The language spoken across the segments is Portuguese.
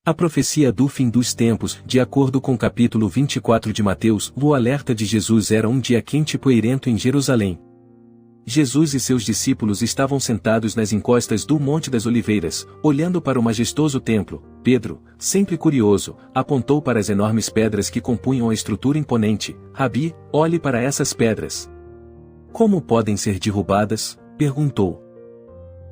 A profecia do fim dos tempos, de acordo com o capítulo 24 de Mateus, o alerta de Jesus era um dia quente e poeirento em Jerusalém. Jesus e seus discípulos estavam sentados nas encostas do Monte das Oliveiras, olhando para o majestoso templo. Pedro, sempre curioso, apontou para as enormes pedras que compunham a estrutura imponente. Rabi, olhe para essas pedras. Como podem ser derrubadas? Perguntou.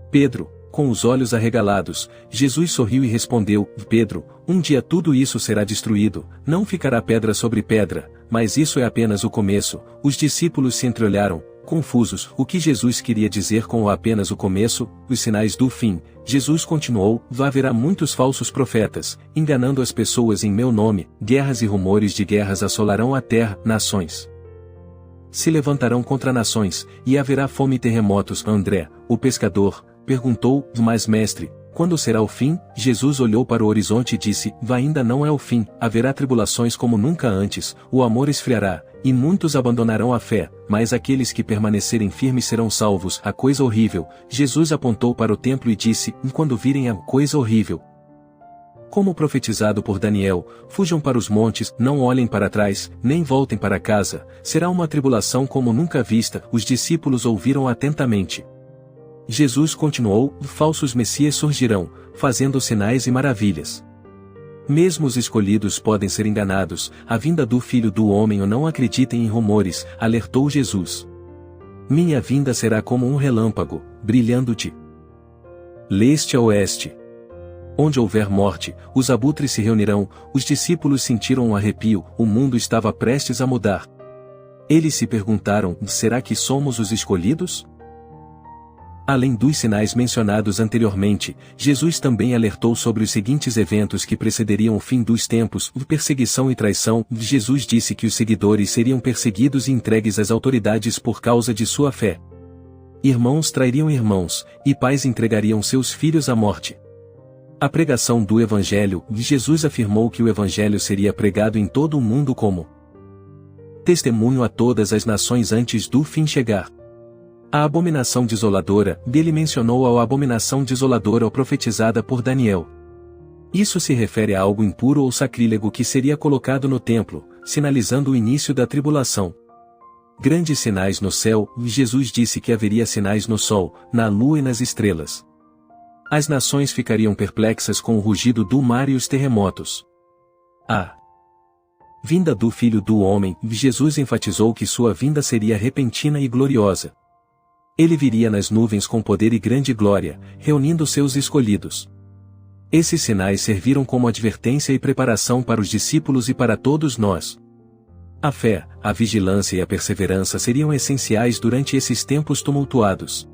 Pedro, com os olhos arregalados, Jesus sorriu e respondeu: Pedro, um dia tudo isso será destruído, não ficará pedra sobre pedra, mas isso é apenas o começo. Os discípulos se entreolharam, confusos, o que Jesus queria dizer com o apenas o começo, os sinais do fim. Jesus continuou: haverá muitos falsos profetas, enganando as pessoas em meu nome, guerras e rumores de guerras assolarão a terra, nações se levantarão contra nações, e haverá fome e terremotos. André, o pescador, perguntou: mas mestre, quando será o fim? Jesus olhou para o horizonte e disse: ainda não é o fim, haverá tribulações como nunca antes, o amor esfriará, e muitos abandonarão a fé, mas aqueles que permanecerem firmes serão salvos. A coisa horrível. Jesus apontou para o templo e disse: quando virem a coisa horrível, como profetizado por Daniel, fujam para os montes, não olhem para trás, nem voltem para casa, será uma tribulação como nunca vista. Os discípulos ouviram atentamente. Jesus continuou: falsos messias surgirão, fazendo sinais e maravilhas. Mesmo os escolhidos podem ser enganados, a vinda do Filho do Homem. Ou não acreditem em rumores, alertou Jesus. Minha vinda será como um relâmpago, brilhando de leste a oeste. Onde houver morte, os abutres se reunirão. Os discípulos sentiram um arrepio, o mundo estava prestes a mudar. Eles se perguntaram: será que somos os escolhidos? Além dos sinais mencionados anteriormente, Jesus também alertou sobre os seguintes eventos que precederiam o fim dos tempos: perseguição e traição. Jesus disse que os seguidores seriam perseguidos e entregues às autoridades por causa de sua fé. Irmãos trairiam irmãos, e pais entregariam seus filhos à morte. A pregação do Evangelho. Jesus afirmou que o Evangelho seria pregado em todo o mundo como testemunho a todas as nações antes do fim chegar. A abominação desoladora. Ele mencionou a abominação desoladora profetizada por Daniel. Isso se refere a algo impuro ou sacrílego que seria colocado no templo, sinalizando o início da tribulação. Grandes sinais no céu. Jesus disse que haveria sinais no sol, na lua e nas estrelas. As nações ficariam perplexas com o rugido do mar e os terremotos. A vinda do Filho do Homem. Jesus enfatizou que sua vinda seria repentina e gloriosa. Ele viria nas nuvens com poder e grande glória, reunindo seus escolhidos. Esses sinais serviram como advertência e preparação para os discípulos e para todos nós. A fé, a vigilância e a perseverança seriam essenciais durante esses tempos tumultuados.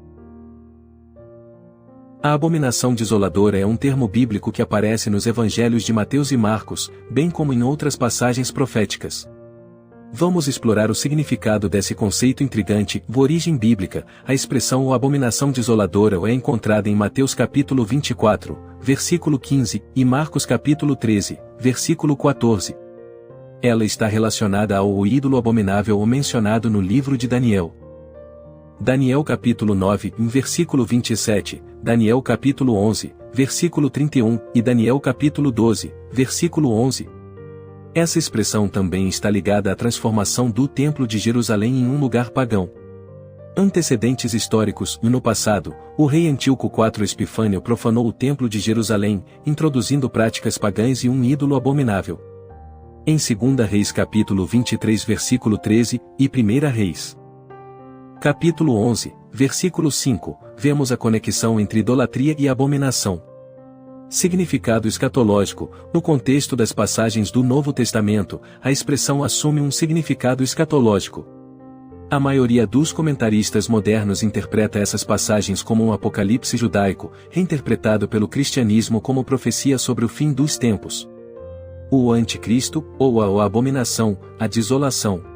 A abominação desoladora é um termo bíblico que aparece nos evangelhos de Mateus e Marcos, bem como em outras passagens proféticas. Vamos explorar o significado desse conceito intrigante. Origem bíblica. A expressão abominação desoladora é encontrada em Mateus capítulo 24, versículo 15, e Marcos capítulo 13, versículo 14. Ela está relacionada ao ídolo abominável mencionado no livro de Daniel. Daniel capítulo 9, versículo 27, Daniel capítulo 11, versículo 31, e Daniel capítulo 12, versículo 11. Essa expressão também está ligada à transformação do Templo de Jerusalém em um lugar pagão. Antecedentes históricos. No passado, o rei Antíoco IV Epifânio profanou o Templo de Jerusalém, introduzindo práticas pagãs e um ídolo abominável. Em 2 Reis capítulo 23 versículo 13, e 1 Reis capítulo 11, versículo 5, vemos a conexão entre idolatria e abominação. Significado escatológico. No contexto das passagens do Novo Testamento, a expressão assume um significado escatológico. A maioria dos comentaristas modernos interpreta essas passagens como um apocalipse judaico, reinterpretado pelo cristianismo como profecia sobre o fim dos tempos. O anticristo, ou a abominação, a desolação,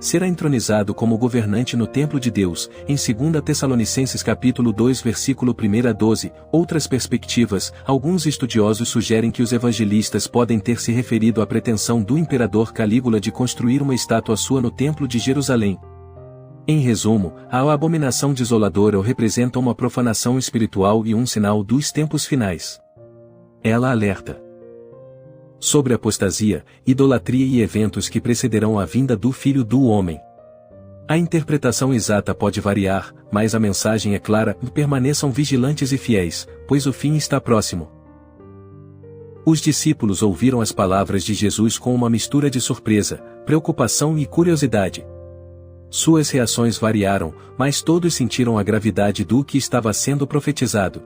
será entronizado como governante no templo de Deus, em 2 Tessalonicenses capítulo 2 versículo 1 a 12. Outras perspectivas. Alguns estudiosos sugerem que os evangelistas podem ter se referido à pretensão do imperador Calígula de construir uma estátua sua no templo de Jerusalém. Em resumo, a abominação desoladora representa uma profanação espiritual e um sinal dos tempos finais. Ela alerta: sobre apostasia, idolatria e eventos que precederão a vinda do Filho do Homem. A interpretação exata pode variar, mas a mensagem é clara: permaneçam vigilantes e fiéis, pois o fim está próximo. Os discípulos ouviram as palavras de Jesus com uma mistura de surpresa, preocupação e curiosidade. Suas reações variaram, mas todos sentiram a gravidade do que estava sendo profetizado.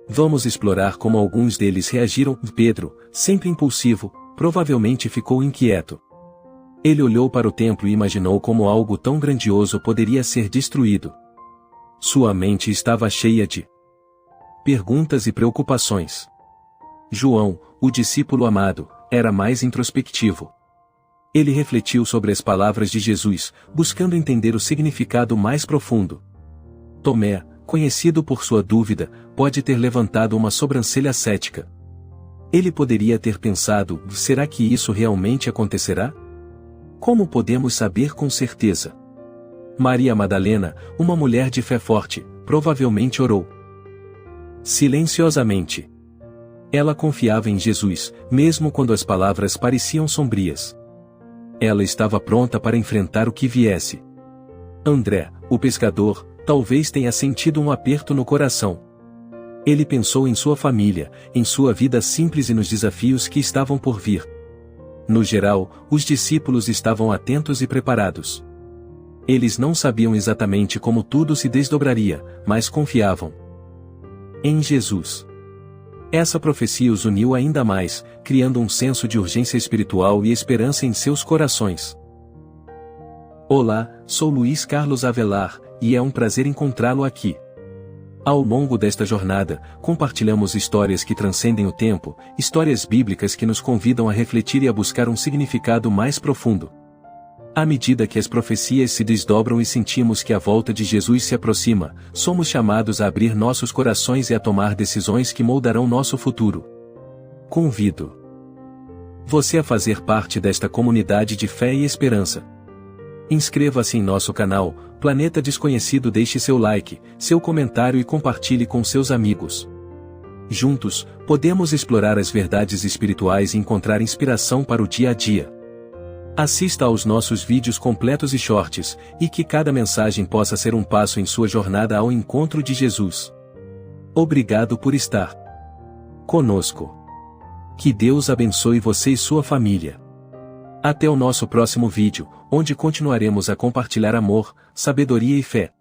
Vamos explorar como alguns deles reagiram. Pedro, sempre impulsivo, provavelmente ficou inquieto. Ele olhou para o templo e imaginou como algo tão grandioso poderia ser destruído. Sua mente estava cheia de perguntas e preocupações. João, o discípulo amado, era mais introspectivo. Ele refletiu sobre as palavras de Jesus, buscando entender o significado mais profundo. Tomé, conhecido por sua dúvida, pode ter levantado uma sobrancelha cética. Ele poderia ter pensado: será que isso realmente acontecerá? Como podemos saber com certeza? Maria Madalena, uma mulher de fé forte, provavelmente orou silenciosamente. Ela confiava em Jesus, mesmo quando as palavras pareciam sombrias. Ela estava pronta para enfrentar o que viesse. André, o pescador, talvez tenha sentido um aperto no coração. Ele pensou em sua família, em sua vida simples e nos desafios que estavam por vir. No geral, os discípulos estavam atentos e preparados. Eles não sabiam exatamente como tudo se desdobraria, mas confiavam em Jesus. Essa profecia os uniu ainda mais, criando um senso de urgência espiritual e esperança em seus corações. Olá, sou Luiz Carlos Avelar, e é um prazer encontrá-lo aqui. Ao longo desta jornada, compartilhamos histórias que transcendem o tempo, histórias bíblicas que nos convidam a refletir e a buscar um significado mais profundo. À medida que as profecias se desdobram e sentimos que a volta de Jesus se aproxima, somos chamados a abrir nossos corações e a tomar decisões que moldarão nosso futuro. Convido você a fazer parte desta comunidade de fé e esperança. Inscreva-se em nosso canal, Planeta Desconhecido, deixe seu like, seu comentário e compartilhe com seus amigos. Juntos, podemos explorar as verdades espirituais e encontrar inspiração para o dia a dia. Assista aos nossos vídeos completos e shorts, e que cada mensagem possa ser um passo em sua jornada ao encontro de Jesus. Obrigado por estar conosco. Que Deus abençoe você e sua família. Até o nosso próximo vídeo, onde continuaremos a compartilhar amor, sabedoria e fé.